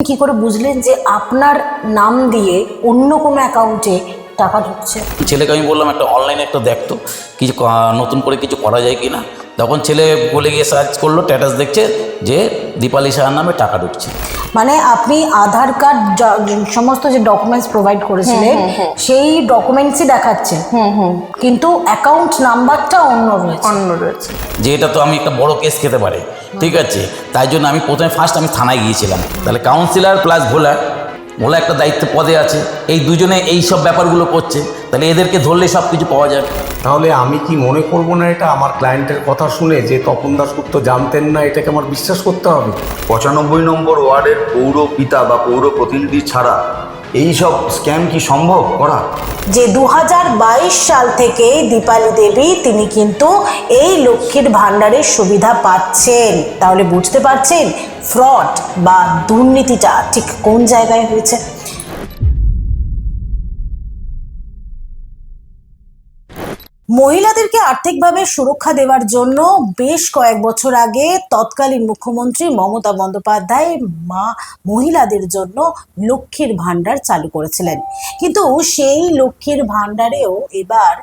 কি করে বুঝলেন যে আপনার নাম দিয়ে অন্য কোনো অ্যাকাউন্টে টাকা ঢুকছে? ছেলেকে আমি বললাম একটা অনলাইনে একটা দেখতো কিছু নতুন করে কিছু করা যায় কি না। তখন ছেলে বলে গিয়ে সার্চ করলো, স্ট্যাটাস দেখছে যে দীপালি সাহার নামে টাকা ঢুকছে। মানে আপনি আধার কার্ড সমস্ত যে ডকুমেন্টস প্রোভাইড করেছিলেন সেই ডকুমেন্টসই দেখাচ্ছে, কিন্তু অ্যাকাউন্ট নাম্বারটা অন্য রয়েছে। যে এটা তো আমি একটা বড় কেস খেতে পারে, ঠিক আছে। তাই জন্য আমি প্রথমে আমি থানায় গিয়েছিলাম। তাহলে কাউন্সিলর প্লাস ভোলা একটা দায়িত্ব পদে আছে, এই দুজনে এই সব ব্যাপারগুলো করছে, তাহলে এদেরকে ধরলে সব কিছু পাওয়া যাবে। তাহলে আমি কি মনে করব না এটা আমার ক্লায়েন্টের কথা শুনে যে তপন দাশগুপ্ত জানতেন না, এটাকে আমার বিশ্বাস করতে হবে? 95 নম্বর ওয়ার্ডের পৌর পিতা বা পৌর প্রতিনিধি ছাড়া এই সব স্ক্যাম কি সম্ভব করা? যে 2022 সাল থেকে দীপালি দেবী তিনি কিন্তু এই লক্ষ্মীর ভাণ্ডারের সুবিধা পাচ্ছেন। তাহলে বুঝতে পারছেন ফ্রড বা দুর্নীতিটা ঠিক কোন জায়গায় হয়েছে। মহিলাদেরকে আর্থিকভাবে সুরক্ষা দেওয়ার জন্য বেশ কয়েক বছর আগে তৎকালীন মুখ্যমন্ত্রী মমতা বন্দ্যোপাধ্যায় মহিলাদের জন্য লক্ষ্মীর ভাণ্ডার চালু করেছিলেন, কিন্তু সেই লক্ষ্মীর ভাণ্ডারেও এবার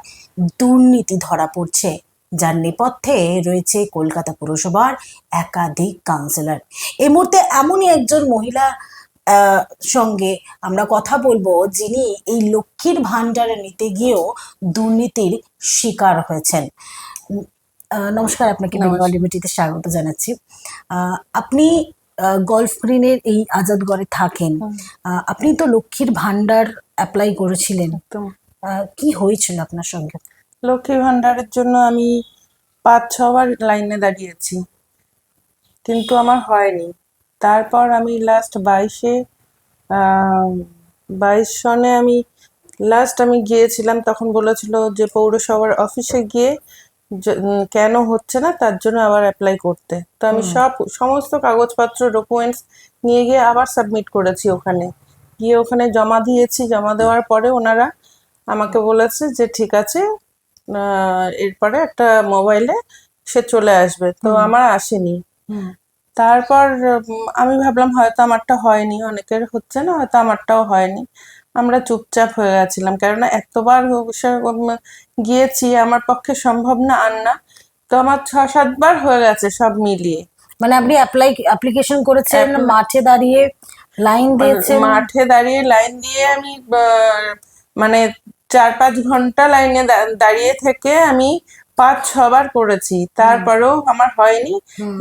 দুর্নীতি ধরা পড়ছে, যার নেপথ্যে রয়েছে কলকাতা পুরসভার একাধিক কাউন্সিলর। এই মুহূর্তে এমনই একজন মহিলা সঙ্গে আমরা কথা বলবো যিনি এই লক্ষ্মীর ভাণ্ডার নিতে গিয়েও দুর্নীতির শিকার হয়েছেন। নমস্কার, আপনাকে বেঙ্গল লিমিটেডে স্বাগত জানাচ্ছি। আপনি গলফ গ্রিনের এই আজাদগড়ে থাকেন, আপনি তো লক্ষ্মীর ভাণ্ডার অ্যাপ্লাই করেছিলেন, কি হয়েছিল আপনার সঙ্গে? লক্ষ্মী ভাণ্ডারের জন্য আমি 5-6 বার লাইনে দাঁড়িয়েছি, কিন্তু আমার হয়নি। তারপর আমি লাস্ট 22 সনে আমি গিয়েছিলাম, তখন বলেছিল যে পৌরসভার অফিসে গিয়ে কেন হচ্ছে না তার জন্য আবার অ্যাপ্লাই করতে। তো আমি সমস্ত কাগজপত্র ডকুমেন্টস নিয়ে গিয়ে আবার সাবমিট করেছি, ওখানে জমা দিয়েছি। জমা দেওয়ার পরে ওনারা আমাকে বলেছে যে ঠিক আছে, এরপরে একটা মোবাইলে সে চলে আসবে। তো আমার আসেনি। তারপর আমি ভাবলাম হয়তো আমারটা হয়নি, অনেকের হচ্ছে না, হয়তো আমারটাও হয়নি। আমরা চুপচাপ হয়ে গেছিলাম, কেননা এতবার গিয়েছি, আমার পক্ষে সম্ভব না আর না। তো আমার 6-7 বার হয়ে গেছে সব মিলিয়ে। মানে আপনি অ্যাপ্লিকেশন করেছেন, মাঠে দাঁড়িয়ে লাইন দিয়েছেন? মাঠে দাঁড়িয়ে লাইন দিয়ে আমি মানে 4-5 ঘন্টা লাইনে দাঁড়িয়ে থেকে আমি 5-6 বার করেছি, তারপরেও আমার হয়নি।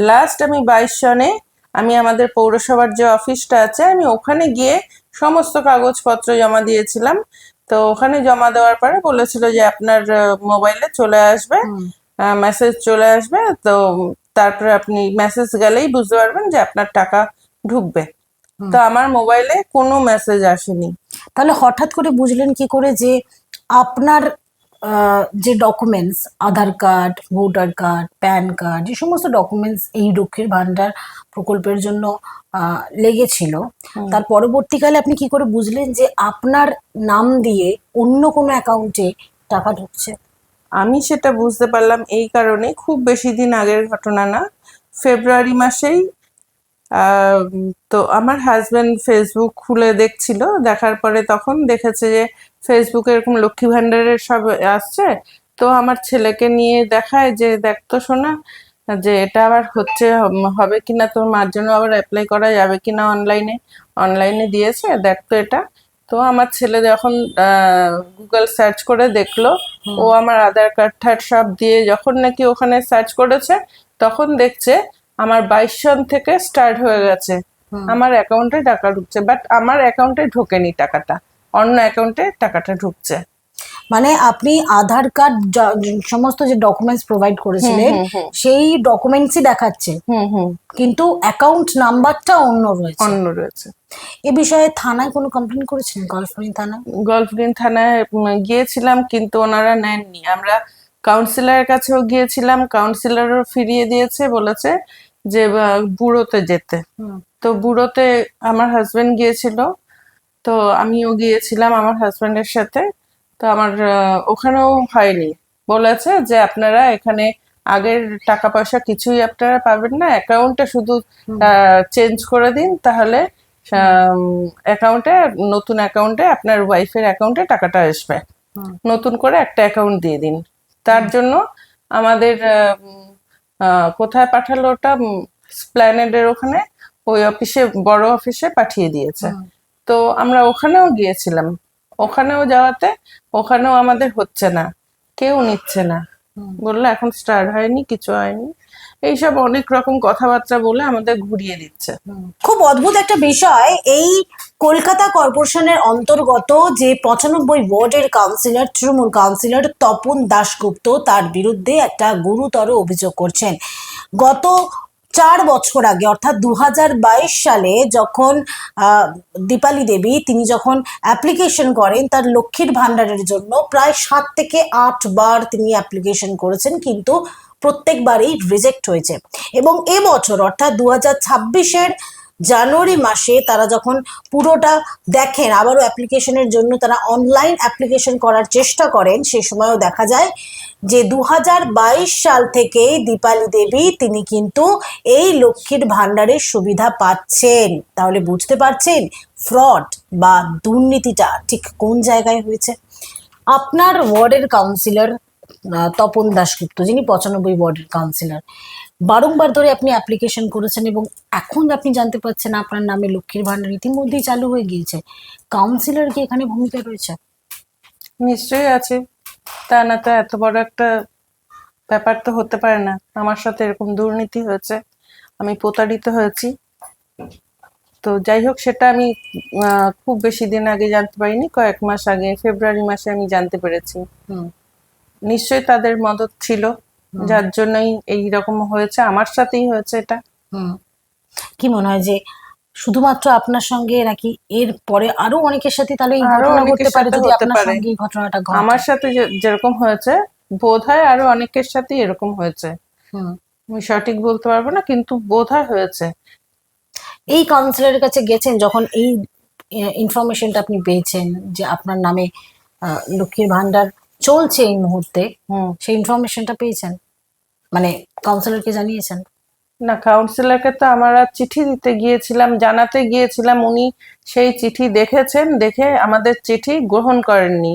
লাস্ট আমি 22 সনে আমি আমাদের পৌরসভার যে অফিসটা আছে আমি ওখানে গিয়ে সমস্ত কাগজপত্র জমা দিয়েছিলাম। তো ওখানে জমা দেওয়ার পরে বলেছিল যে আপনার মোবাইলে চলে আসবে, মেসেজ চলে আসবে। তো তারপরে আপনি মেসেজ গেলেই বুঝতে পারবেন যে আপনার টাকা ঢুকবে। তো আমার মোবাইলে কোনো মেসেজ আসেনি। তাহলে হঠাৎ করে বুঝলেন কি করে যে আপনার যে documents, Aadhaar card, voter card, PAN card, যে সমস্ত ডকুমেন্টস এই লক্ষ্মীর ভাণ্ডার প্রকল্পের জন্য লেগেছিল, তার পরবর্তীকালে আপনি কি করে বুঝলেন যে আপনার নাম দিয়ে অন্য কোনো অ্যাকাউন্টে টাকা ঢুকছে? আমি সেটা বুঝতে পারলাম এই কারণে, খুব বেশি দিন আগের ঘটনা না, ফেব্রুয়ারি মাসেই তো আমার হাজব্যান্ড ফেসবুক খুলে দেখছিল, দেখার পরে তখন দেখেছে যে ফেসবুকে এরকম লক্ষ্মী ভাণ্ডারের সব আসছে। তো আমার ছেলেকে নিয়ে দেখায় যে দেখ তো শোনা, যে এটা আবার হচ্ছে, হবে কিনা, তোর মার জন্য আবার অ্যাপ্লাই করা যাবে কিনা অনলাইনে দিয়েছে, দেখ তো এটা। তো আমার ছেলে যখন গুগল সার্চ করে দেখলো, ও আমার আধার কার্ড সব দিয়ে যখন নাকি ওখানে সার্চ করেছে, তখন দেখছে আমার 22 সন থেকে স্টার্ট হয়ে গেছে, আমার অ্যাকাউন্টে টাকা ঢুকছে। বাট আমার অ্যাকাউন্টে ঢোকেনি টাকাটা, অন্য অ্যাকাউন্টে টাকাটা ঢুকছে। মানে আপনি আধার কার্ড সমস্ত যে ডকুমেন্টস প্রোভাইড করেছিলেন সেই ডকুমেন্টসই দেখাচ্ছে, কিন্তু অ্যাকাউন্ট নাম্বারটা অন্য রয়েছে। এ বিষয়ে থানায় কোনো কমপ্লেন করেছেন? গলফ গ্রিন থানায় গিয়েছিলাম, কিন্তু ওনারা নেননি। আমরা কাউন্সিলরের কাছেও গিয়েছিলাম, কাউন্সিলরও ফিরিয়ে দিয়েছে, বলেছে যে ব্যুরোতে যেতে। তো ব্যুরোতে আমার হাজবেন্ড গিয়েছিল, তো আমিও গিয়েছিলাম আমার হাজবেন্ডের সাথে। তো আমার ওখানেও হয়নি, বলেছে যে আপনারা এখানে আগের টাকা পয়সা কিছুই আপনারা পাবেন না, অ্যাকাউন্টটা শুধু চেঞ্জ করে দিন, তাহলে অ্যাকাউন্টে, নতুন অ্যাকাউন্টে, আপনার ওয়াইফের অ্যাকাউন্টে টাকাটা আসবে, নতুন করে একটা অ্যাকাউন্ট দিয়ে দিন। তার জন্য আমাদের কোথায় পাঠালো ওটা, স্প্ল্যানেডের ওখানে, ওই অফিসে, বড় অফিসে পাঠিয়ে দিয়েছে। তো আমরা ওখানেও গিয়েছিলাম, ওখানেও যাওয়াতে ওখানেও আমাদের হচ্ছে না, কেউ নিচ্ছে না, বললো এখন স্টার্ট হয়নি, কিছু হয়নি, এইসব অনেক রকম কথাবার্তা বলে আমাদের ঘুরিয়ে দিচ্ছে। খুব অদ্ভুত একটা বিষয়, এই কলকাতা কর্পোরেশনের অন্তর্গত যে 95 ওয়ার্ডের কাউন্সিলর, তৃণমূল কাউন্সিলর তপন দাশগুপ্ত, তার বিরুদ্ধে একটা গুরুতর অভিযোগ করছেন। গত 4 বছর আগে অর্থাৎ 2022 সালে যখন দীপালি দেবী তিনি যখন অ্যাপ্লিকেশন করেন তার লক্ষ্মীর ভাণ্ডারের জন্য, প্রায় 7 থেকে 8 বার তিনি অ্যাপ্লিকেশন করেছেন, কিন্তু প্রত্যেকবারই রিজেক্ট হয়েছে। এবং এবছর অর্থাৎ 2026-এর জানুয়ারি মাসে তারা যখন পুরোটা দেখেন, আবারও অ্যাপ্লিকেশনের জন্য তারা অনলাইন অ্যাপ্লিকেশন করার চেষ্টা করেন, সে সময়ও দেখা যায় যে 2022 সাল থেকেই দীপালি দেবী তিনি কিন্তু এই লক্ষ্মীর ভাণ্ডারের সুবিধা পাচ্ছেন। তাহলে বুঝতে পারছেন ফ্রড বা দুর্নীতিটা ঠিক কোন জায়গায় হয়েছে। আপনার ওয়ার্ডের কাউন্সিলর তপন দাশগুপ্ত, যিনি 95 ওয়ার্ডের কাউন্সিলর, বারংবার ধরে আপনি অ্যাপ্লিকেশন করেছেন এবং এখন আপনি জানতে পারছেন আপনার নামে লক্ষ্মীর ভাণ্ডার ইতিমধ্যেই চালু হয়ে গিয়েছে। কাউন্সিলর কি এখানে ভূমিকা রয়েছে? নিশ্চয়ই আছে, তা না তো এত বড় একটা ব্যাপার তো হতে পারে না। আমার সাথে এরকম দুর্নীতি হয়েছে, আমি প্রতারিত হয়েছি। তো যাই হোক, সেটা আমি খুব বেশি দিন আগে জানতে পারিনি, কয়েক মাস আগে ফেব্রুয়ারি মাসে আমি জানতে পেরেছি। নিশ্চয়ই তাদের মদত ছিল, যার জন্যই এই রকম হয়েছে, আমার সাথেই হয়েছে এটা। কি মনে হয় যে শুধুমাত্র আপনার সঙ্গে নাকি এর পরে আরো অনেকের সাথে তাহলে এই আরো ঘটনা অনেকের ঘটতে পারে? সাথে যদি হতে আপনার পারে। সঙ্গে এই ঘটনাটা ঘটে, আমার সাথে যেরকম হয়েছে বোধহয় আরো অনেকের সাথে এরকম হয়েছে, আমি সঠিক বলতে পারবো না, কিন্তু বোধহয় হয়েছে। এই কাউন্সিলরের কাছে গেছেন যখন এই ইনফরমেশনটা আপনি পেয়েছেন যে আপনার নামে লক্ষ্মীর ভাণ্ডার চলছে এই মুহূর্তে, সেই ইনফরমেশনটা পেয়েছেন, মানে কাউন্সিলরকে জানিয়েছেন? না, কাউন্সিলরকে তো আমরা চিঠি দিতে গিয়েছিলাম, জানাতে গিয়েছিলাম, উনি সেই চিঠি দেখেছেন, দেখে আমাদের চিঠি গ্রহণ করেননি।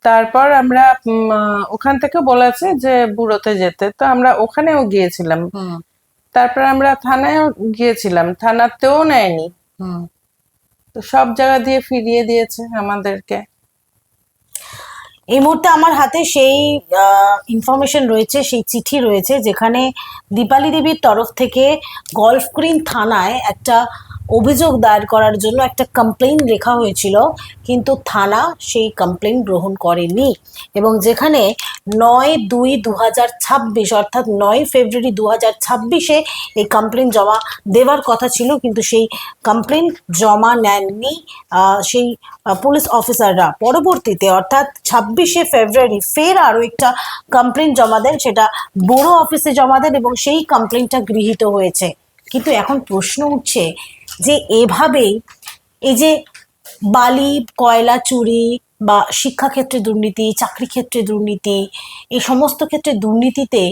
তারপর আমরা ওখান থেকে বলেছে যে ব্যুরোতে যেতে, তো আমরা ওখানেও গিয়েছিলাম। তারপর আমরা থানায়ও গিয়েছিলাম, থানাতেও নেয়নি। তো সব জায়গা দিয়ে ফিরিয়ে দিয়েছে আমাদেরকে। এই মুহূর্তে আমার হাতে সেই ইনফরমেশন রয়েছে, সেই চিঠি রয়েছে, যেখানে দীপালি দেবীর তরফ থেকে গল্ফ গ্রিন থানায় একটা অভিযোগ দায়ের করার জন্য একটা কমপ্লেইন লেখা হয়েছিল, কিন্তু থানা সেই কমপ্লেইন গ্রহণ করেনি। এবং যেখানে 9/2/2026 অর্থাৎ 9 ফেব্রুয়ারি 2026-এ এই কমপ্লেইন জমা দেওয়ার কথা ছিল, কিন্তু সেই কমপ্লেইন জমা নেননি সেই পুলিশ অফিসাররা। পরবর্তীতে অর্থাৎ 26শে ফেব্রুয়ারি ফের আরও একটা কমপ্লেইন জমা দেন, সেটা বড় অফিসে জমা দেন এবং সেই কমপ্লেইনটা গৃহীত হয়েছে। কিন্তু এখন প্রশ্ন উঠছে যে এভাবেই এই যে বালি কয়লা চুরি বা শিক্ষাক্ষেত্রে দুর্নীতি, চাকরি ক্ষেত্রে দুর্নীতি, এই সমস্ত ক্ষেত্রে দুর্নীতিতে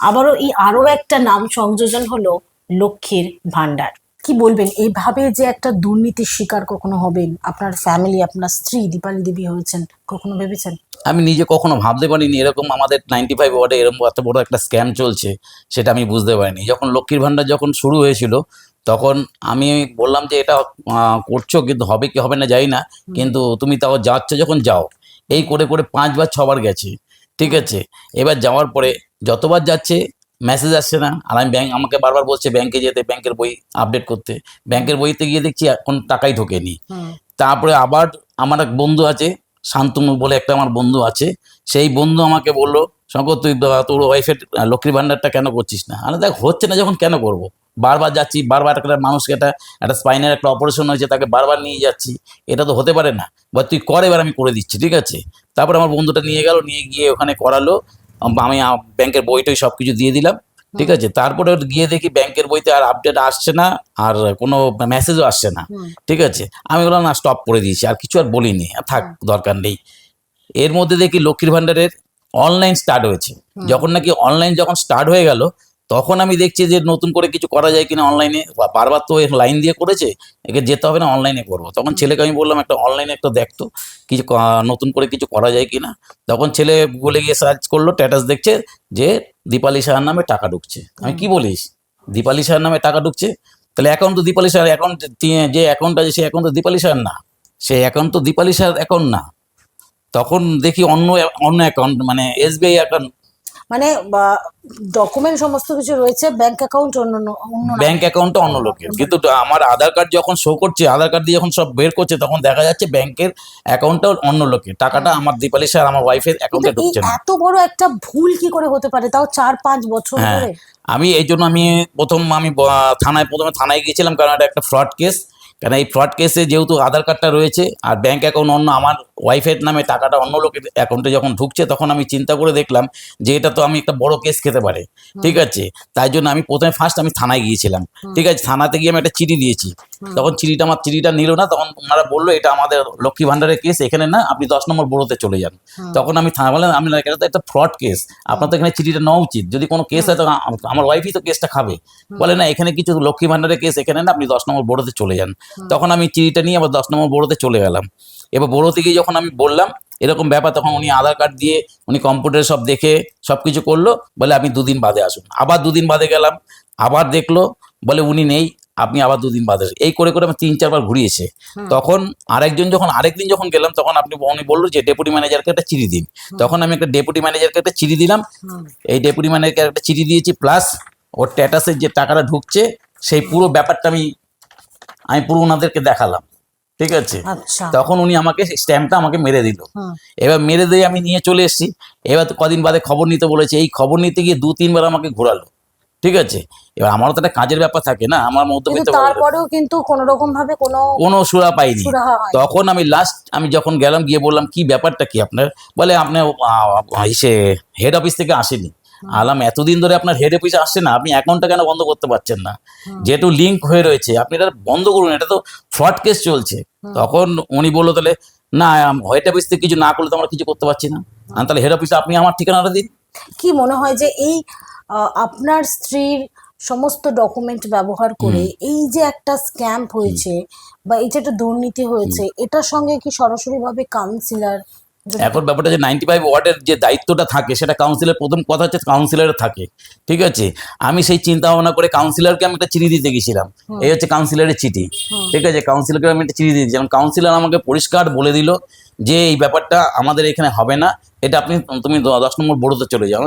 আবারও আরও একটা নাম সংযোজন হলো লক্ষ্মীর ভাণ্ডার। কি বলবেন, এইভাবে যে একটা দুর্নীতির শিকার কখনো হবেন? আপনার ফ্যামিলি, আপনার স্ত্রী দীপালি দেবী হয়েছেন, কখনো ভেবেছেন? আমি নিজে কখনো ভাবতে পারিনি এরকম আমাদের 95 ওয়ার্ডে এরকম এত বড় একটা স্ক্যাম চলছে, সেটা আমি বুঝতে পারিনি। যখন লক্ষ্মীর ভাণ্ডার যখন শুরু হয়েছিল তখন আমি বললাম যে এটা করছো, কিন্তু হবে কি হবে না জানি না, কিন্তু তুমি তাও যাচ্ছ, যখন যাও। এই করে করে 5 বার 6 বার গেছে, ঠিক আছে। এবার যাওয়ার পরে যতবার যাচ্ছে মেসেজ আসছে না, আর আমি আমাকে বারবার বলছে ব্যাংকে যেতে, ব্যাংকের বই আপডেট করতে। ব্যাংকের বইতে গিয়ে দেখছি এখন টাকাই ঢোকেনি। তারপরে আবার আমার এক বন্ধু আছে, শান্তনু বলে একটা আমার বন্ধু আছে, সেই বন্ধু আমাকে বললো, শঙ্কর তুই তোর ওয়াইফের লক্ষ্মীর ভাণ্ডারটা কেন করছিস না? আমি দেখ হচ্ছে না যখন কেন করব, বারবার যাচ্ছি, বারবার একটা মানুষকে একটা স্পাইনের একটা অপারেশন হয়েছে, তাকে বারবার নিয়ে যাচ্ছি, এটা তো হতে পারে না। বা তুই কর, এবার আমি করে দিচ্ছি, ঠিক আছে। তারপরে আমার বন্ধুটা নিয়ে গেল, নিয়ে গিয়ে ওখানে করালো, আমি ব্যাংকের বইটাই সব কিছু দিয়ে দিলাম, ঠিক আছে। তারপরে গিয়ে দেখি ব্যাংকের বইতে আর আপডেট আসছে না, আর কোনো মেসেজও আসছে না, ঠিক আছে। আমি বললাম না, স্টপ করে দিয়েছি, আর কিছু আর বলিনি, থাক দরকার নেই। এর মধ্যে দেখি লক্ষ্মীর ভাণ্ডারের অনলাইন স্টার্ট হয়েছে। যখন নাকি অনলাইন যখন স্টার্ট হয়ে গেল, তখন আমি দেখছি যে নতুন করে কিছু করা যায় কিনা অনলাইনে, বারবার তো লাইন দিয়ে করেছে, একে যেতে হবে না, অনলাইনে করবো। তখন ছেলেকে আমি বললাম একটা অনলাইনে একটা দেখতো কিছু নতুন করে কিছু করা যায় কিনা। তখন ছেলে গুগলে গিয়ে সার্চ করলো, স্ট্যাটাস দেখছে যে দীপালি সাহার নামে টাকা ঢুকছে। আমি কি বলিস, দীপালি সাহার নামে টাকা ঢুকছে? তাহলে অ্যাকাউন্ট তো দীপালি সাহার অ্যাকাউন্ট, যে অ্যাকাউন্ট আছে সেই অ্যাকাউন্ট তো দীপালি সাহার না, সেই অ্যাকাউন্ট তো দীপালি সাহার অ্যাকাউন্ট না। তখন দেখি অন্য অন্য অ্যাকাউন্ট, মানে SBI অ্যাকাউন্ট, মানে ডকুমেন্ট সমস্ত কিছু রয়েছে, ব্যাংক অ্যাকাউন্ট অন্য অন্য নামে। ব্যাংক অ্যাকাউন্টটা অন্য লোকের, কিন্তু আমার আধার কার্ড যখন শো করছে, আধার কার্ড দিয়ে যখন সব বের করছে, তখন দেখা যাচ্ছে ব্যাংকের অ্যাকাউন্টটা অন্য লোকের, টাকাটা আমার দীপালি স্যার আমার ওয়াইফের অ্যাকাউন্টে কিন্তু এই ঢুকছে না। এত বড় একটা ভুল কি করে হতে পারে, তাও 4-5 বছর হ্যাঁ, ধরে? আমি এই জন্য আমি প্রথমে থানায় গিয়েছিলাম, কারণ এটা একটা ফ্রড কেস। কারণ এই ফ্রড কেসে যেহেতু আধার কার্ডটা রয়েছে আর ব্যাংক অ্যাকাউন্ট অন্য, আমার ওয়াইফের নামে টাকাটা অন্য লোকের অ্যাকাউন্টে যখন ঢুকছে, তখন আমি চিন্তা করে দেখলাম যে এটা তো আমি একটা বড় কেস খেতে পারে। ঠিক আছে, তাই জন্য আমি ফার্স্ট আমি থানায় গিয়েছিলাম। ঠিক আছে, থানাতে গিয়ে আমি একটা চিঠি দিয়েছি। তখন আমার চিঠিটা নিল না, তখন ওনারা বললো এটা আমাদের লক্ষ্মী ভান্ডারের কেস, এখানে না, আপনি 10 নম্বর বোরোতে চলে যান। তখন আমি থানা বললাম, আমি এটা তো একটা ফ্রড কেস, আপনার তো এখানে চিঠিটা নেওয়া উচিত, যদি কোনো কেস হয় তো আমার ওয়াইফই তো কেসটা খাবে। বলে না, এখানে কিছু লক্ষ্মী ভান্ডারের কেস, এখানে না, আপনি 10 নম্বর বোরোতে চলে যান। তখন আমি চিঠিটা নিয়ে আবার 10 নম্বর বোরোতে চলে গেলাম। এবার বোরোতে গিয়ে যখন আমি বললাম এরকম ব্যাপার, তখন উনি আধার কার্ড দিয়ে উনি কম্পিউটারে সব দেখে সব কিছু করলো, বলে আপনি 2 দিন বাদে আসুন। আবার 2 দিন বাদে গেলাম, আবার দেখলো, বলে উনি নেই, আপনি আবার 2 দিন বাদে আসুন। এই করে করে আমি 3-4 বার ঘুরিয়েছে। তখন আরেকদিন যখন গেলাম, তখন উনি বললো যে ডেপুটি ম্যানেজারকে একটা চিঠি দিন। তখন আমি একটা ডেপুটি ম্যানেজারকে একটা চিঠি দিলাম। এই ডেপুটি ম্যানেজারকে একটা চিঠি দিয়েছি, প্লাস ওর স্ট্যাটাসের যে টাকাটা ঢুকছে সেই পুরো ব্যাপারটা আমি পুরো ওনাদেরকে দেখালাম। ঠিক আছে, আচ্ছা। তখন উনি আমাকে স্ট্যাম্পটা আমাকে মেরে দিল। এবার মেরে দিয়ে আমি নিয়ে চলে এসেছি। এবার তো কদিন বাদে খবর নিতে বলেছে, এই খবর নিতে গিয়ে 2-3 বার আমাকে ঘোরালো। ঠিক আছে, এবার আমারও তো একটা কাজের ব্যাপার থাকে না, আমার মধ্যবিত্ত, তারপরেও কিন্তু কোনো রকম ভাবে কোনো সুরা পাইনি। সুরাহা হয়নি। তখন আমি যখন গেলাম, গিয়ে বললাম কি ব্যাপারটা কি আপনার, বলে আপনার হেড অফিস থেকে আসেনি। আলাম, এতদিন ধরে আপনার হেড অফিসে আসছে না, আপনি অ্যাকাউন্টটা কেন বন্ধ করতে পারছেন না? যেহেতু লিঙ্ক হয়ে রয়েছে, আপনি এটা বন্ধ করুন, এটা তো ফ্রড কেস চলছে। তখন উনি বললো, তাহলে না, হেড অফিস থেকে কিছু না করলে তো আমরা কিছু করতে পারছি না। তাহলে হেড অফিসে আপনি আমার ঠিকানাটা দিন। কি মনে হয় যে এই আপনার স্ত্রীর সমস্ত ডকুমেন্ট ব্যবহার করে এই যে একটা স্ক্যাম হয়েছে বা এই যে একটা দুর্নীতি হয়েছে, এটার সঙ্গে কি সরাসরি ভাবে কাউন্সিলর? এখন ব্যাপারটা যে 95 ওয়ার্ডের যে দায়িত্বটা থাকে, সেটা কাউন্সিলর, প্রথম কথা হচ্ছে কাউন্সিলরের থাকে। ঠিক আছে, আমি সেই চিন্তা ভাবনা করে কাউন্সিলরকে আমি একটা চিঠি দিতে গেছিলাম। এই হচ্ছে কাউন্সিলরের চিঠি। ঠিক আছে, কাউন্সিলরকে আমি একটা চিঠি দিয়েছিলাম। কাউন্সিলর আমাকে পরিষ্কার বলে দিল যে এই ব্যাপারটা আমাদের এখানে হবে না, এটা তুমি 10 নম্বর বোরোতে চলে যাও।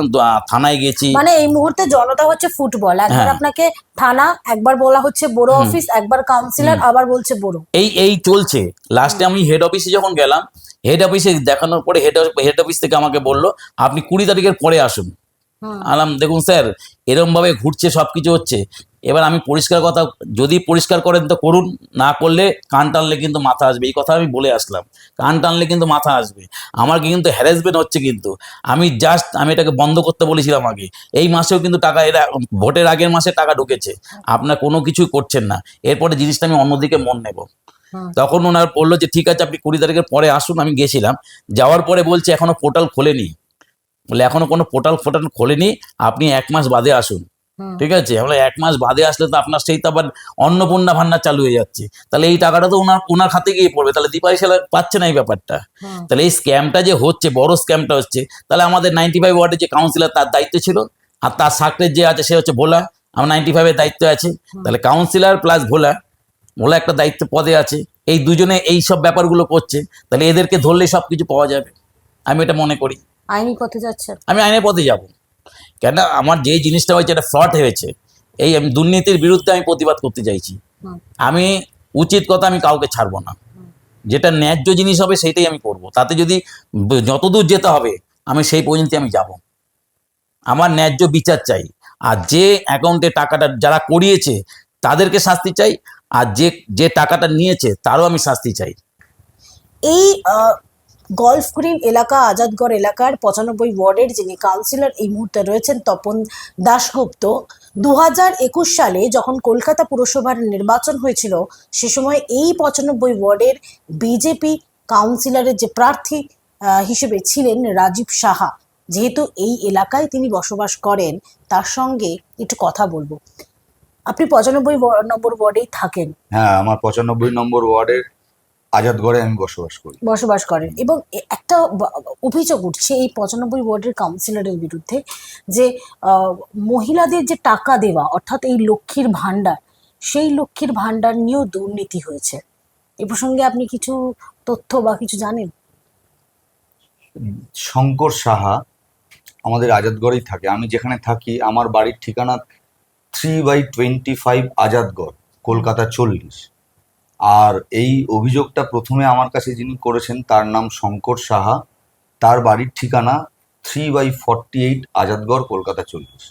থানায় গেছি। মানে এই মুহূর্তে জনতা হচ্ছে ফুটবল, একবার আপনাকে থানা, একবার বলা হচ্ছে বড় অফিস, একবার কাউন্সিলর, আবার বলছে বড়, এই চলছে। লাস্টে আমি হেড অফিসে যখন গেলাম, হেড অফিসে দেখানোর পরে হেড অফিস থেকে আমাকে বললো আপনি 20 তারিখের পরে আসুন। আলাম, দেখুন স্যার, এরম ভাবে ঘুরছে, সবকিছু হচ্ছে। এবার আমি পরিষ্কার কথা, যদি পরিষ্কার করেন তো করুন, না করলে কান টানলে কিন্তু মাথা আসবে, এই কথা আমি বলে আসলাম। কান টানলে কিন্তু মাথা আসবে। আমার কিন্তু হ্যারাসমেন্ট হচ্ছে, কিন্তু আমি এটাকে বন্ধ করতে বলেছিলাম আগে। এই মাসেও কিন্তু টাকা, এরা ভোটের আগের মাসে টাকা ঢুকেছে, আপনার কোনো কিছুই করছেন না। এরপরে জিনিসটা আমি অন্যদিকে মন নেব। তখন ওনার বললো যে ঠিক আছে, আপনি 20 তারিখের পরে আসুন। আমি গেছিলাম, যাওয়ার পরে বলছে এখনো পোর্টাল খোলেনি। বলে এখনো কোনো পোর্টাল খোলেনি, আপনি 1 মাস বাদে আসুন। ঠিক আছে, আমরা 1 মাস বাদে আসলে তো আপনার সেই তো আবার অন্নপূর্ণা ভান্ডার চালু হয়ে যাচ্ছে, তাহলে এই টাকাটা তো ওনার হাতে গিয়ে পড়বে, তাহলে দীপালি সালা পাচ্ছে না এই ব্যাপারটা। তাহলে এই স্ক্যামটা যে হচ্ছে, বড় স্ক্যামটা হচ্ছে, তাহলে আমাদের 95 ওয়ার্ডের যে কাউন্সিলর, তার দায়িত্ব ছিল, আর তার সাকরের যে আছে সে হচ্ছে ভোলা, আমার 95-এর দায়িত্ব আছে। তাহলে কাউন্সিলর প্লাস ভোলা একটা দায়িত্ব পদে আছে, এই দুজনে এই সব ব্যাপারগুলো করছে, তাহলে এদেরকে ধরলে সব কিছু পাওয়া যাবে, আমি এটা মনে করি। আইনি পথে যাচ্ছে, আমি আইনের পথে যাব। কেন, আমার যে জিনিসটা হয়েছে এটা ফ্রড হয়েছে, আমি দুর্নীতির বিরুদ্ধে আমি প্রতিবাদ করতে চাইছি। আমি উচিত কথা আমি কাউকে ছাড়বো না, যেটা ন্যায্য জিনিস হবে সেইটাই আমি করব। তাতে যদি যতদূর যেতে হবে আমি সেই পর্যন্ত আমি যাব। আমার ন্যায্য বিচার চাই। আর যে অ্যাকাউন্টে টাকাটা যারা করিয়েছে তাদেরকে শাস্তি চাই, আর যে টাকাটা নিয়েছে তারও আমি শাস্তি চাই। এই গলফ গ্রিন এলাকা, আজাদগড় এলাকার 95 ওয়ার্ডের যিনি কাউন্সিলর এই মুহূর্তে রয়েছেন, তপন দাশগুপ্ত, 2021 সালে যখন কলকাতা পুরসভার নির্বাচন হয়েছিল, সে সময় এই 95 ওয়ার্ডের বিজেপি কাউন্সিলরের যে প্রার্থী হিসেবে ছিলেন রাজীব সাহা, যেহেতু এই এলাকায় তিনি বসবাস করেন, তার সঙ্গে একটু কথা বলবো। আপনি 95 নম্বর ওয়ার্ডেই থাকেন, হ্যাঁ, আমার 95 নম্বর ওয়ার্ডের আজাদগড়ে আমি বসবাস করেন, এবং একটা অভিযোগ উঠছে এই 95 ওয়ার্ডের কাউন্সিলরের বিরুদ্ধে যে মহিলাদের যে টাকা দেওয়া, অর্থাৎ এই লক্ষ্মীর ভাণ্ডার, সেই লক্ষ্মীর ভাণ্ডার নিয়েও দুর্নীতি হয়েছে। এ প্রসঙ্গে আপনি কিছু তথ্য বা কিছু জানেন? শঙ্কর সাহা আমাদের আজাদগড়েই থাকে। আমি যেখানে থাকি আমার বাড়ির ঠিকানা 3/25 আজাদগড়, কলকাতা 40। আর এই অভিযোগটা প্রথমে আমার কাছে যিনি করেছেন তার নাম শঙ্কর সাহা, তার বাড়ির ঠিকানা 3/48 আজাদগড়, কলকাতা 40।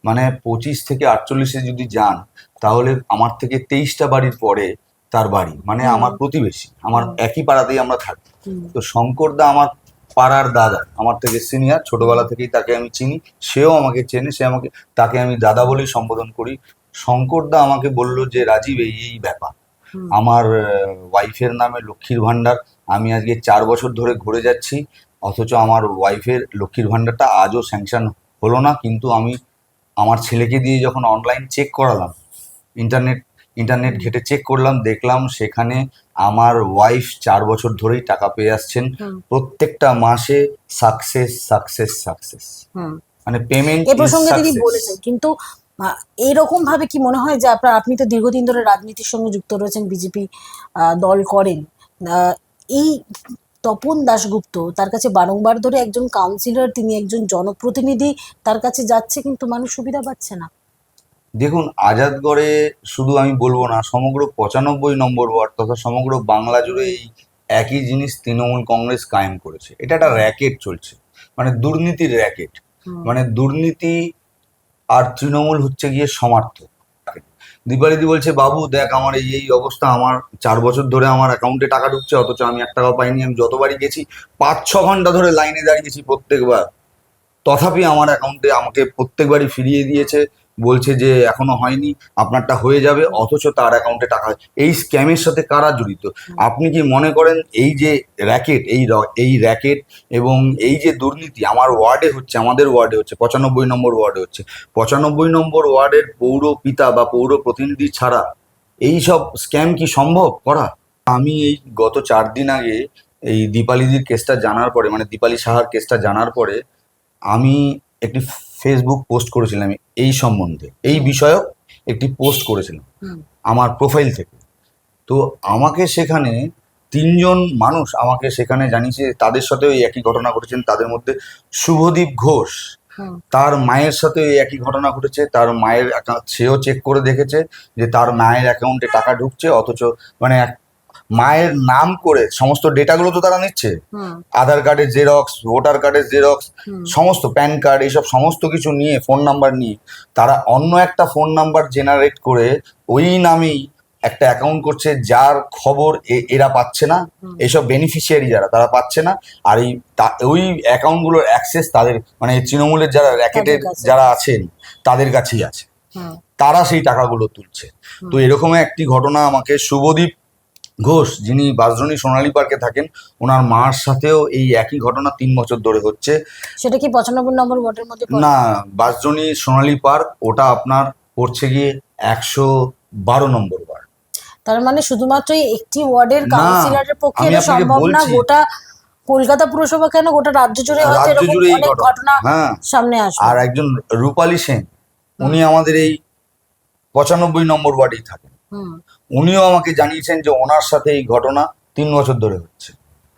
মানে 25 থেকে 48-এ যদি যান তাহলে আমার থেকে 23টা বাড়ির পরে তার বাড়ি, মানে আমার প্রতিবেশী, আমার একই পাড়াতেই আমরা থাকি। তো শঙ্করদা আমার পাড়ার দাদা, আমার থেকে সিনিয়র, ছোটবেলা থেকেই তাকে আমি চিনি, সেও আমাকে চেনে, তাকে আমি দাদা বলেই সম্বোধন করি। শঙ্করদা আমাকে বলল যে রাজীব, এই এই ব্যাপার, আমার ওয়াইফের নামে লক্ষ্মীর ভাণ্ডার আমি আজকে 4 বছর ধরে ঘুরে যাচ্ছি, অথচ আমার ওয়াইফের লক্ষ্মীর ভাণ্ডারটা আজও স্যাংশন হলো না। কিন্তু আমি আমার ছেলেকে দিয়ে যখন অনলাইন চেক করালাম, ইন্টারনেট ঘেটে চেক করলাম, দেখলাম সেখানে আমার ওয়াইফ 4 বছর ধরেই টাকা পেয়ে আসছেন, প্রত্যেকটা মাসে সাকসেস, মানে পেমেন্ট এ প্রসঙ্গে তিনি বলেছেন। কিন্তু এইরকম ভাবে কি মনে হয় যে আপনি তো দীর্ঘদিন ধরে রাজনীতির সঙ্গে যুক্ত রয়েছেন, বিজেপি দল করেন, এই তপন দাশগুপ্ত তার কাছে বারংবার ধরে একজন কাউন্সিলর, তিনি একজন জনপ্রতিনিধি, তার কাছে যাচ্ছে কিন্তু মানুষ সুবিধা পাচ্ছে না? দেখুন, আজাদগড়ে শুধু আমি বলবো না, সমগ্র 95 নম্বর ওয়ার্ড তথা সমগ্র বাংলা জুড়ে এই একই জিনিস তৃণমূল কংগ্রেস কায়েম করেছে। এটা একটা র্যাকেট চলছে, মানে দুর্নীতির র্যাকেট, মানে দুর্নীতি আর তৃণমূল হচ্ছে গিয়ে সমার্থক। দীপালিদি বলছে, বাবু দেখ আমার এই এই অবস্থা, আমার 4 বছর ধরে আমার অ্যাকাউন্টে টাকা ঢুকছে, অথচ আমি 1 টাকাও পাইনি। আমি যতবারই গেছি 5-6 ঘন্টা ধরে লাইনে দাঁড়িয়েছি প্রত্যেকবার, তথাপি আমার অ্যাকাউন্টে আমাকে প্রত্যেকবারই ফিরিয়ে দিয়েছে, বলছে যে এখনো হয়নি, আপনারটা হয়ে যাবে, অথচ তার অ্যাকাউন্টে টাকা। এই স্ক্যামের সাথে কারা জড়িত? আপনি কি মনে করেন এই যে র্যাকেট, এই র্যাকেট এবং এই যে দুর্নীতি আমার ওয়ার্ডে হচ্ছে, আমাদের ওয়ার্ডে হচ্ছে, 95 নম্বর ওয়ার্ডে হচ্ছে, 95 নম্বর ওয়ার্ডের পৌর পিতা বা পৌর প্রতিনিধি ছাড়া এই সব স্ক্যাম কি সম্ভব করা? আমি এই গত 4 দিন আগে এই দীপালিদির কেসটা জানার পরে, মানে দীপালি সাহার কেসটা জানার পরে, আমি একটি ফেসবুক পোস্ট করেছিলাম এই সম্বন্ধে, এই বিষয়ক একটি পোস্ট করেছিলাম আমার প্রোফাইল থেকে। তো আমাকে সেখানে 3 জন মানুষ আমাকে সেখানে জানিয়েছে তাদের সাথেও এই একই ঘটনা ঘটেছেন। তাদের মধ্যে শুভদীপ ঘোষ, তার মায়ের সাথে এই একই ঘটনা ঘটেছে। তার মায়ের সেও চেক করে দেখেছে যে তার মায়ের অ্যাকাউন্টে টাকা ঢুকছে, অথচ মানে মায়ের নাম করে সমস্ত ডেটাগুলো তো তারা নিচ্ছে, আধার কার্ডের জেরক্স, ভোটার কার্ডের জেরক্স, সমস্ত প্যান কার্ড, এইসব সমস্ত কিছু নিয়ে, ফোন নাম্বার নিয়ে তারা অন্য একটা ফোন নাম্বার জেনারেট করে ওই নামেই একটা অ্যাকাউন্ট করছে, যার খবর এরা পাচ্ছে না, এইসব বেনিফিশিয়ারি যারা তারা পাচ্ছে না। আর ওই অ্যাকাউন্টগুলোর অ্যাক্সেস তাদের, মানে তৃণমূলের যারা র্যাকেটের যারা আছেন তাদের কাছেই আছে, তারা সেই টাকাগুলো তুলছে। তো এরকম একটি ঘটনা আমাকে শুভদীপ ঘোষ, যিনি বাঁশদ্রোণী সোনালী পার্কে থাকেন, ওনার মার সাথেও এই একই ঘটনা 3 বছর ধরে হচ্ছে। সেটা কি 95 নম্বর ওয়ার্ডের মধ্যে পড়ে? না, বাঁশদ্রোণী সোনালী পার্ক ওটা আপনার পড়ছে গিয়ে 112 নম্বর ওয়ার্ড। তার মানে শুধুমাত্র একটি ওয়ার্ডের না, কাউন্সিলরের পক্ষে আমি এটা আপনাকে সম্ভব না, বলছি। গোটা কলকাতা পুরসভা কেন, গোটা রাজ্য জুড়ে হয়তো রাজ্য এরকম জুড়ে এই অনেক ঘটনা হ্যাঁ। সামনে আসবে। আর একজন রূপালী সেন, উনি আমাদের এই 95 নম্বর ওয়ার্ডেই থাকেন, উনিও আমাকে জানিয়েছেন যে ওনার সাথে এই ঘটনা 3 বছর ধরে হচ্ছে।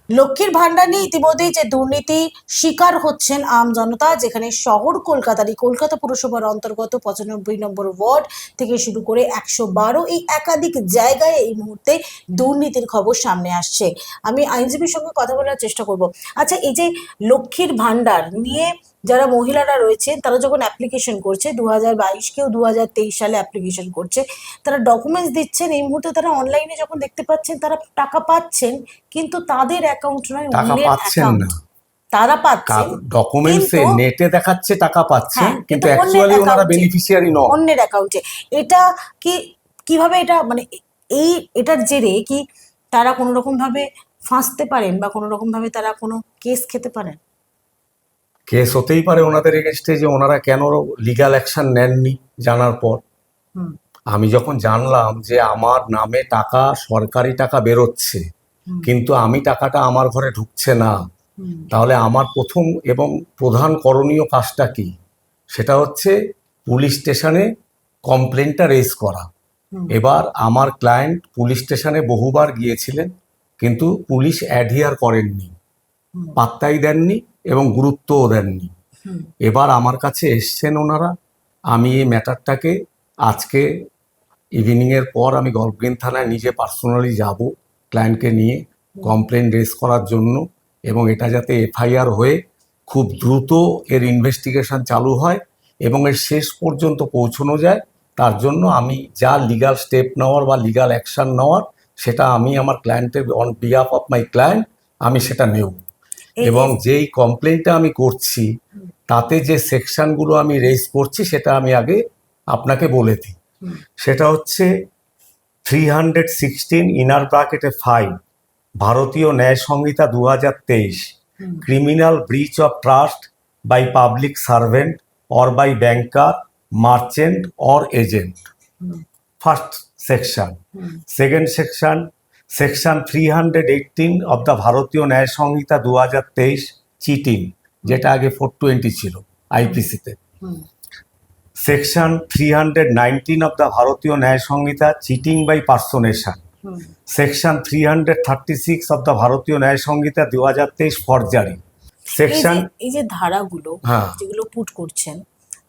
লক্ষ্মীর ভাণ্ডার নিয়ে ইতিমধ্যেই যে দুর্নীতি শিকার হচ্ছেন আম জনতা, যেখানে শহর কলকাতারই কলকাতা পুরসভার অন্তর্গত 95 নম্বর ওয়ার্ড থেকে শুরু করে 112 এই একাধিক জায়গায় এই মুহূর্তে দুর্নীতির খবর সামনে আসছে। আমি আইনজীবীর সঙ্গে কথা বলার চেষ্টা করব। আচ্ছা, এই যে লক্ষ্মীর ভাণ্ডার নিয়ে যারা মহিলারা রয়েছেন, তারা যখন অ্যাপ্লিকেশন করছে, 2022 কেউ 2023 সালে অ্যাপ্লিকেশন করছে, তারা ডকুমেন্টস দিচ্ছেন, এই মুহূর্তে তারা অনলাইনে যখন দেখতে পাচ্ছেন তারা টাকা পাচ্ছেন, কিন্তু তাদের অ্যাকাউন্ট নয়, টাকা অন্যের পাচ্ছেন অ্যাকাউন্ট। না, তারা পাচ্ছেন ডকুমেন্টসে কিন্তু- নেটে দেখাচ্ছে টাকা পাচ্ছে, হ্যাঁ, কিন্তু অন্যের অ্যাকচুয়ালি ওনারা অ্যাকাউন্টে, বেনিফিশিয়ারি নন। অন্যের অ্যাকাউন্টে। এটা কি, কিভাবে এটা, মানে এটার জেরে কি তারা কোনো রকম ভাবে ফাঁসতে পারেন বা কোনো রকম ভাবে তারা কোনো কেস খেতে পারেন? কেস হতেই পারে ওনাদের এগেনস্টে, যে ওনারা কেন লিগ্যাল অ্যাকশন নেননি জানার পর। হুম, আমি যখন জানলাম যে আমার নামে টাকা, সরকারি টাকা বেরোচ্ছে, কিন্তু আমি টাকাটা আমার ঘরে ঢুকছে না, হুম, তাহলে আমার প্রথম এবং প্রধান করণীয় কাজটা কি? সেটা হচ্ছে পুলিশ স্টেশনে কমপ্লেনটা রেজ করা। হুম, এবার আমার ক্লায়েন্ট পুলিশ স্টেশনে বহুবার গিয়েছিলেন, কিন্তু পুলিশ অ্যাডহিয়ার করেননি, হুম, পাত্তাই দেননি এবং গুরুত্বও দেননি। হুম, এবার আমার কাছে এসছেন ওনারা। আমি এই ম্যাটারটাকে আজকে ইভিনিংয়ের পর আমি গল্ফগ্রিন থানায় নিজে পার্সোনালি যাব ক্লায়েন্টকে নিয়ে কমপ্লেন রেজ করার জন্য, এবং এটা যাতে এফআইআর হয়ে খুব দ্রুত এর ইনভেস্টিগেশন চালু হয় এবং এর শেষ পর্যন্ত পৌঁছানো যায়, তার জন্য আমি যা লিগ্যাল স্টেপ নেওয়ার বা লিগ্যাল অ্যাকশন নেওয়ার সেটা আমি আমার ক্লায়েন্টের on behalf of my client আমি সেটা নেব। এই- এবং যেই কমপ্লেনটা আমি করছি তাতে যে সেকশনগুলো আমি রেজ করছি সেটা আমি আগে আপনাকে বলে দিই। হুম, সেটা হচ্ছে 316 ইনার ব্র্যাকেটে 5 Bharatiya Nyaya Sanhita 2023, hmm, criminal breach of trust by public servant or by banker, merchant or agent, hmm, first section. Hmm, second section, section 318 of the Bharatiya Nyaya Sanhita 2023, cheating, যেটা আগে 420 ছিল আইপিসিতে। Hmm, section 319 of the Bharatiya Nyaya Sanhita, cheating by personation. Hmm. Section 336 of the Bharatiya Nyaya Sanhita 2023, forgery. Section, এই যে ধারাগুলো হ্যাঁ, যেগুলো put করছেন,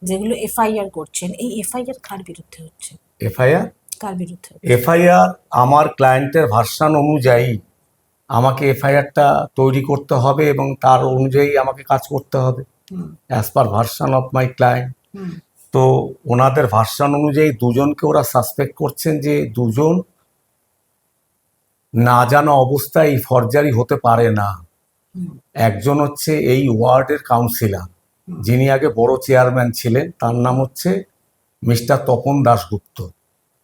যেগুলো এফআইআর করছেন, এই এফআইআর কার বিরুদ্ধে হচ্ছে? এফআইআর কার বিরুদ্ধে? এফআইআর আমার ক্লায়েন্টের ভার্সন অনুযায়ী আমাকে এফআইআরটা তৈরি করতে হবে এবং তার অনুযায়ী আমাকে কাজ করতে হবে hmm, as per version of my client. Hmm, তো ওনাদের ভার্সন অনুযায়ী দুজনকে ওরা সাসপেক্ট করছেন যে দুজন না জানা অবস্থায় এই ফরজারি হতে পারে না। হুম, একজন হচ্ছে এই ওয়ার্ডের কাউন্সিলর, হুম, যিনি আগে বড় চেয়ারম্যান ছিলেন, তার নাম হচ্ছে মিস্টার তপন দাশগুপ্ত।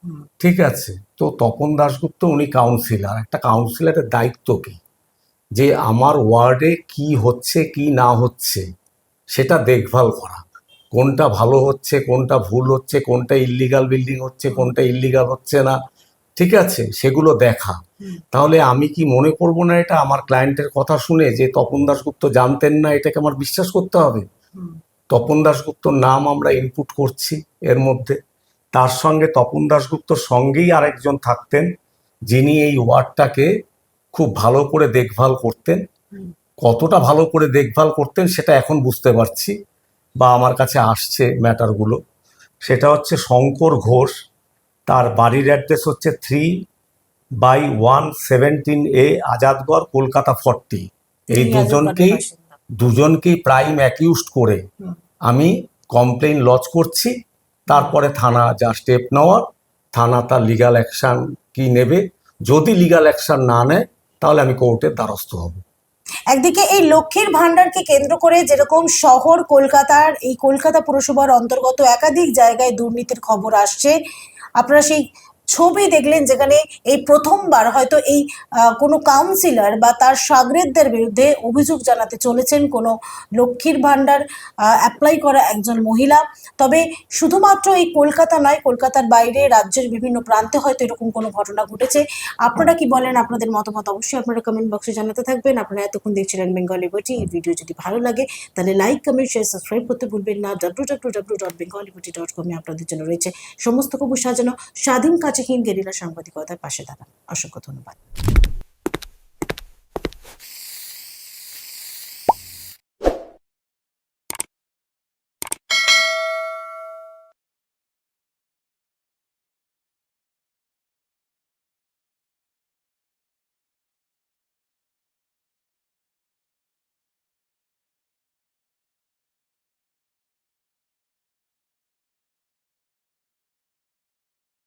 হুম, ঠিক আছে, তো তপন দাশগুপ্ত উনি কাউন্সিলর। একটা কাউন্সিলরের দায়িত্ব কি? যে আমার ওয়ার্ডে কি হচ্ছে কি না হচ্ছে সেটা দেখভাল করা, কোনটা ভালো হচ্ছে কোনটা ভুল হচ্ছে, কোনটা ইল্লিগাল বিল্ডিং হচ্ছে কোনটা ইল্লিগাল হচ্ছে না, ঠিক আছে, সেগুলো দেখা। হুম, তাহলে আমি কি মনে করব না এটা আমার ক্লায়েন্টের কথা শুনে যে তপন দাশগুপ্ত জানতেন না, এটাকে আমার বিশ্বাস করতে হবে? হুম, তপন দাশগুপ্তর নাম আমরা ইনপুট করছি এর মধ্যে। তার সঙ্গে তপন দাশগুপ্তর সঙ্গেই আরেকজন থাকতেন, যিনি এই ওয়ার্ডটাকে খুব ভালো করে দেখভাল করতেন। হুম, কতটা ভালো করে দেখভাল করতেন সেটা এখন বুঝতে পারছি, বা আমার কাছে আসছে ম্যাটারগুলো। সেটা হচ্ছে শঙ্কর ঘোষ, তার বাড়ির অ্যাড্রেস হচ্ছে 3/117A আজাদগড়, কলকাতা 40। এই তিনি আজমগড়ের বাসিন্দা। দুজনকেই প্রাইম অ্যাকিউজড করে হুম, আমি কমপ্লেইন লজ করছি। তারপরে থানা যা স্টেপ নেওয়ার, থানা তার লিগ্যাল অ্যাকশান কি নেবে। যদি লিগ্যাল অ্যাকশান না নেয় তাহলে আমি কোর্টের দ্বারস্থ হব। একদিকে এই লক্ষ্মীর ভান্ডারকে কেন্দ্র করে যেরকম শহর কলকাতার, এই কলকাতা পুরসভার অন্তর্গত একাধিক জায়গায় দুর্নীতির খবর আসছে, আপনারা সেই ছবি দেখলেন যেখানে এই প্রথমবার হয়তো এই কোনো কাউন্সিলর বা তার শাগরেদদের বিরুদ্ধে অভিযোগ জানাতে চলেছেন কোনো লক্ষ্মীর ভান্ডার অ্যাপ্লাই করা একজন মহিলা। তবে শুধুমাত্র এই কলকাতা নয়, কলকাতার বাইরে রাজ্যের বিভিন্ন প্রান্তে হয়তো এরকম কোনো ঘটনা ঘটেছে। আপনারা কি বলেন? আপনাদের মতামত অবশ্যই আপনারা কমেন্ট বক্সে জানাতে থাকবেন। আপনারা এতক্ষণ দেখছিলেন বেঙ্গলি বটি। এই ভিডিও যদি ভালো লাগে তাহলে লাইক, কমেন্ট, শেয়ার, সাবস্ক্রাইব করতে ভুলবেন না। www.bengaliboti.com এ আপনাদের জন্য রয়েছে সমস্ত খবর সাজানো, স্বাধীন কাছেহীন গেরিলা সাংবাদিকতার পাশে দাঁড়ান। অসংখ্য ধন্যবাদ।